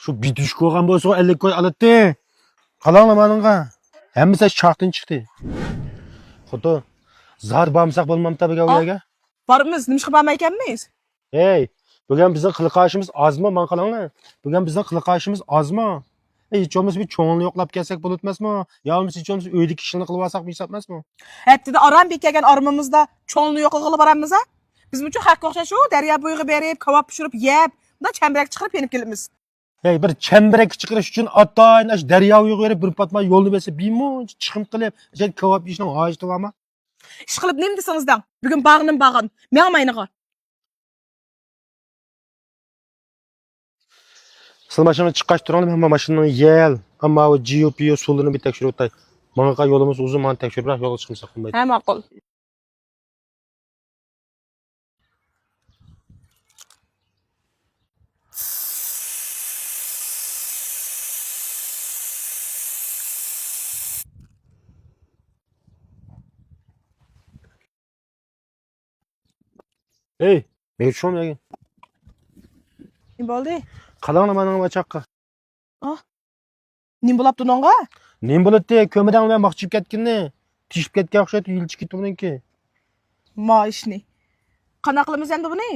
Şu bir düş koygan bolsa 50 koy alıttı. Qalanlamanınğa. Hemmisi şartın çıktı. Xudo, zar bağımsak bolmam tabi Aa. gavyaga. Barımız, nimiş barmay ekanmiz? Hey, bugün bizning qiliqashimiz ozmi, man qalanglar. Bugün bizning qiliqashimiz ozmi. Hiç olmasa bir çoğunluğu yoklap gelsek bo'lutmasmi? Ya olmasa hiç olmasa öydeki kişini qilib olsak bo'lmasmi? Heptide aram bekleyen armamızda çoğunluğu yok kılıp aramız ha? Bizim için hak okşa şu, derya boyu berip, kavap pişirip, yep, da çemberek çıkarıp yenip gelimiz. Hey, bir çemberek chiqarish uchun atayın aş daryo yo'g'irib bir patma yo'lni bersa bimo chiqim qilib, jet kavab yeyishning hojati bormi? İş kılıp neyim deseniz da, bugün bağının bağın, men maynağa. Siz mashinaga chiqqach turib, hamma mashinani yel, ammo o GPU suvlarini bir tekshirib o'tay. Manga yo'limiz uzun, meni tekshirib, yo'lga chiqmasa qilmaydi. He maqul. Hey, men tushum yagin. Ne oldu? Qalanglar mening bachaqqa. Ah. Nim bulap dunonga? Nim bo'ladi, ko'mirdan bilan maqchib ketganni. Tishib ketgan o'xshaydi, yilchib ketdi buniki. Ma işni. Qanaqlımız endi bunu?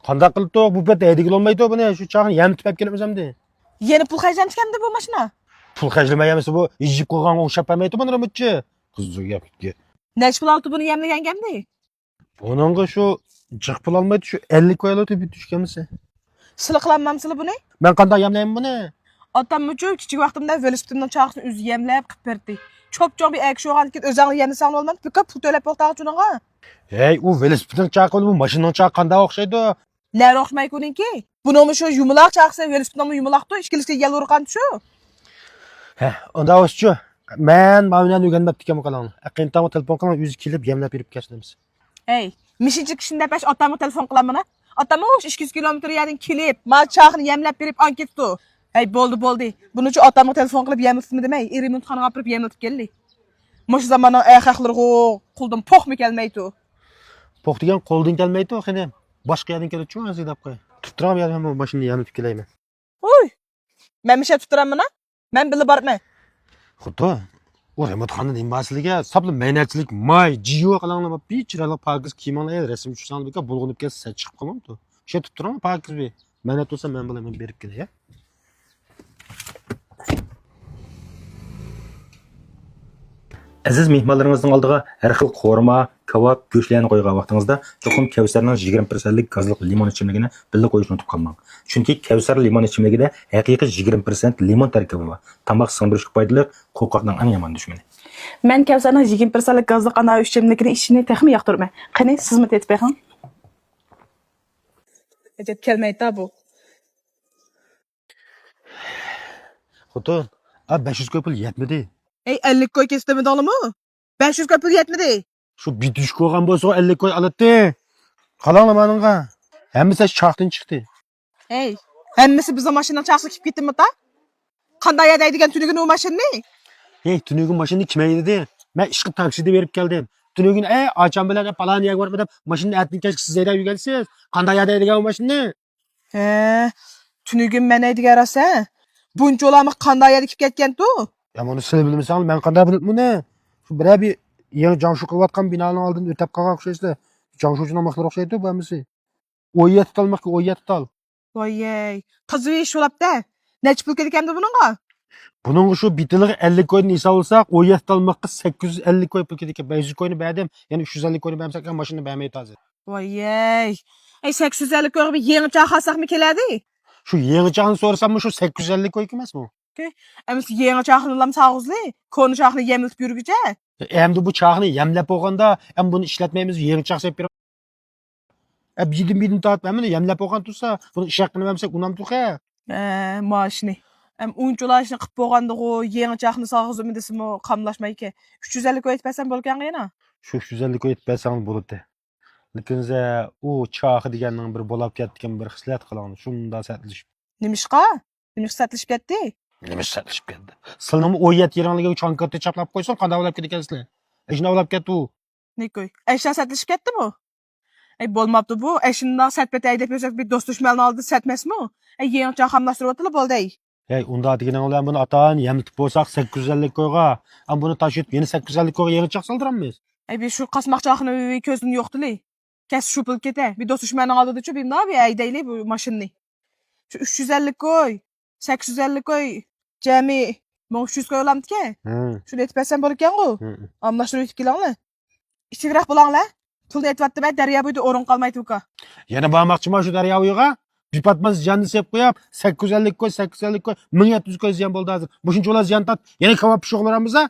Qanday qilib to'q bu paytda edigil olmaydi buni, shu chaqni yamtib olib kelamiz endi. Yeni pul xarjlamışkandi bu maşina? Pul xarjlamayamiz bu, yeyib qo'ygan o'xshab olmaydi buni remochi. Qizga gapga. Nech pul oldi bunu yemlegan gemdi? Buningga shu jiq pul olmaydi, shu 50 ko'ylar deb tushganmisi. Sılıqlanmamsılı bunu? Men qanday yamlayman buni? Otam mucu kichik vaqtimda velosipedimning chaqisini o'zi yemlab qilib berdi. Cho'p-cho'p bir ek sho'g'al ket o'zingni yemlasang olmadi, bir ko'p pul to'lab o'qtaq uchunga. Hey, u velosipedning chaqi bu mashinaning chaqi qanday o'xshaydi? Lar o'xmay ko'ringki. Bunimi shu yumaloq chaqsa velosipedning yumaloqda ishkilishga yel urgan shu. He, unda o'schu. Men mavlan o'rganmabdi ekan qalang. Aqintamga telefon qilib o'zi kelib yemlab berib ketamiz. Hey, mishinchi kishini pash otamga telefon qilaman. Otam o'sh 200 kilometr yerdan kelib, ma chaqni yemlab berib an ketdi. Hey, bo'ldi. Buni uchun otamga telefon qilib yemlabmi demay, erim imtihonga olib yemlab keldi. Mush zamonning ayaqlarga quldim po'xmi kelmaydi. Po'q degan qo'ldan kelmaydi, qani. Boshqa yerdan keladi-chu, o'zi deb qo'y. Tuttiram yerdan ham mashinani yemlab kelayman. Uy. Men misha tutiraman ha? Men bilib borman. Xudo, o remontxona nimasiliga sabli maynachilik may jiyo qalanglar bichiralik pakiz kiyimlar rasm tushsang beka bulg'unib kelsa chiqib qolmamdi. O'sha tutib turaman pakiz be. Maynat bo'lsa men bilan berib kelay, ya. Aziz mehmonlaringizning oldiga har xil qo'rma, kebab, go'shtlarni qo'ygan vaqtingizda cho'qim Kevsarning 20% gazli limon ichimligini birga qo'yishni unutib qolmang. Chunki Kevsar limon ichimligida haqiqiy 20% limon tarkibi bor. Tamoq singdirishga foydali, qo'rqoqning eng yomon dushmani. Men Kevsarning 20% gazli ana ichimligini ishini texmi yoqtirman. Qani sizmi tetib bering? Ejep kelmaydi bu. Xudo, 500 ko'p pul yetmadi. Ey 50 koy kestimidi oğlum o? 500 koy pul yetmedi. Şu bir düş koygan bolsa 50 koy alıttı. Qalanglar meningga. Hammasi chaqdan chiqdi. Ey, hemmisi bize maşından çarşı kip gittin mi ta? Qanday yadaydigan tünügün o maşinni? Hey, tunugin mashinani kim haydadi? Men ishqi taksida berib keldim. Tunugin, ocham bilan falan yerga borib deb mashinani atning kechki siz haydab yurgansiz. Qanday haydaydigan o mashinani? He, tünügün men aydigan rasa. Buncha olami qanday yadib kip ketgan tu? Ya bunu siz bilmasang, men qanday bilib buni? Shu biror bir yangi Janshu qilayotgan binoning oldida o'tib qolgan o'xshaysiz. Janshuchining maqlar o'xshaydi bu hammasi. O'yat tutalmoqqa o'yat tutal. Voyey, tazvi şolapda. Nech pul ketgandi buningga? Bunun şu bitiliği 50 koyun hesap olsak, o'yat tutalmoqqa 850 koy pul ketgan. 500 koyunu berdim. Yani 350 koyunu bermsak ham mashinani bermay hozir. Voyey. Ey 850 koy bir yangi çağ alsak mı keladi? Şu yangi çağını sorsam şu 850 koy emasmi? Emis yangi çağını lam sağızlı. Konu çağını yemilib yurguca. Endi bu çağını yemlep olganda, hem bunu işletmeyimiz yangi çağ sepip berib. Bidim taat memini yemlep olgan tursa, bunu iş hakkını vermesek unam tuqa. Maaşını. Oyunculaşını qıp bolğanda o yangi çağını sağızımı desimi qamlaşmay ki. 350 koy etpesem bolgan yana. Şu 350 koy etpesang bo'ladi. Lekin o çağı deganning bir bo'lib ketgan bir xislat qiladi. Shunda satilish. Nimishqa? Nimish satlishib ketdi? Nima satlashib ketdi? Silni o'yat yeringlarga chonkatda chaplab qo'ysan, qanday olib ketgansizlar? Eshni olib ketdi u. Ne koy? Eşya satlishib ketdi bu? Ey bo'lmabdi bu. Eşinda satpetay deb yo'sak bir do'st dushmanni oldi satmasmi? Ey yangi çağ hamlashtirib o'tila bo'ldi. Hey, unda degenen olan bunu atan yemtip bolsak 850 koyga. Ama bunu taşıyıp yeni 850 koyga yeni çak saldıramayız. Bir şu kasmakçakını közün yoktu li. Kes şu pul kete. Bir dost düşmanın aldı çöp ne abi eydeyli bu maşınını. Şu 350 koy. 850 koy. Cemi. Mon 300 koy olamdı ki. Hı. Şunu etmesen bolken o. Hı. Anlaşılır etip gelanlı. İçigrak bulan la. Pulda etvattı ben derya boyda orun kalmaydı buka. Yine bağmakçı mı şu derya uyuğa? Bir patmaz canını sep koyap 850 koy 850 koy 1700 koy ziyan boldu hazır. Bu şunca ola ziyan tat. Yine kavap pişoğlarımıza.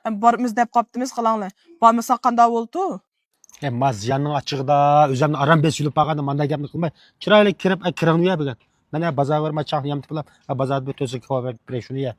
Barımız dep kaptımız kalanlı. Barmasa kanda oldu. Ama ziyanın açıqda özümni aram besilip bağanda manda gapni qilmay. Chiroyli kirib kiravni ya bugun. Mana bozor verma chaqni yam tiplab, bozorda o'tsa kavap berib shuni ya.